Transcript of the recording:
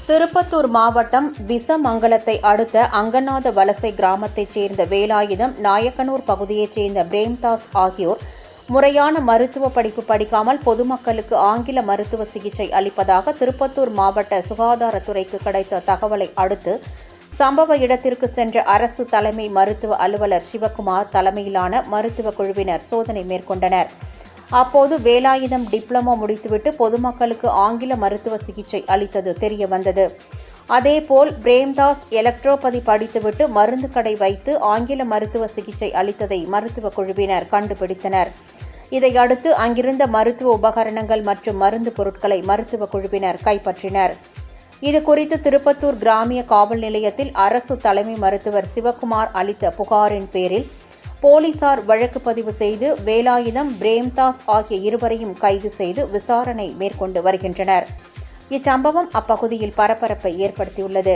திருப்பத்தூர் மாவட்டம் விசமங்கலத்தை அடுத்த அங்கநாத வலசை கிராமத்தைச் சேர்ந்த வேலாயுதம், நாயக்கனூர் பகுதியைச் சேர்ந்த பிரேம்தாஸ் ஆகியோர் முறையான மருத்துவ படிப்பு படிக்காமல் பொதுமக்களுக்கு ஆங்கில மருத்துவ சிகிச்சை அளிப்பதாக திருப்பத்தூர் மாவட்ட சுகாதாரத்துறைக்கு கிடைத்த தகவலை அடுத்து சம்பவ இடத்திற்கு சென்ற அரசு தலைமை மருத்துவ அலுவலர் சிவக்குமார் தலைமையிலான மருத்துவ குழுவினர் சோதனை மேற்கொண்டனர். அப்போது வேலாயுதம் டிப்ளமோ முடித்துவிட்டு பொதுமக்களுக்கு ஆங்கில மருத்துவ சிகிச்சை அளித்தது தெரியவந்தது. அதேபோல் பிரேம்தாஸ் எலக்ட்ரோபதி படித்துவிட்டு மருந்து கடை வைத்து ஆங்கில மருத்துவ சிகிச்சை அளித்ததை மருத்துவ குழுவினர் கண்டுபிடித்தனர். இதையடுத்து அங்கிருந்த மருத்துவ உபகரணங்கள் மற்றும் மருந்து பொருட்களை மருத்துவ குழுவினர் கைப்பற்றினர். இதுகுறித்து திருப்பத்தூர் கிராமிய காவல் நிலையத்தில் அரசு தலைமை மருத்துவர் சிவக்குமார் அளித்த புகாரின் பேரில் போலீசார் வழக்கு பதிவு செய்து வேலாயுதம், பிரேம்தாஸ் ஆகிய இருவரையும் கைது செய்து விசாரணை மேற்கொண்டு வருகின்றனர். இச்சம்பவம் அப்பகுதியில் பரபரப்பை ஏற்படுத்தியுள்ளது.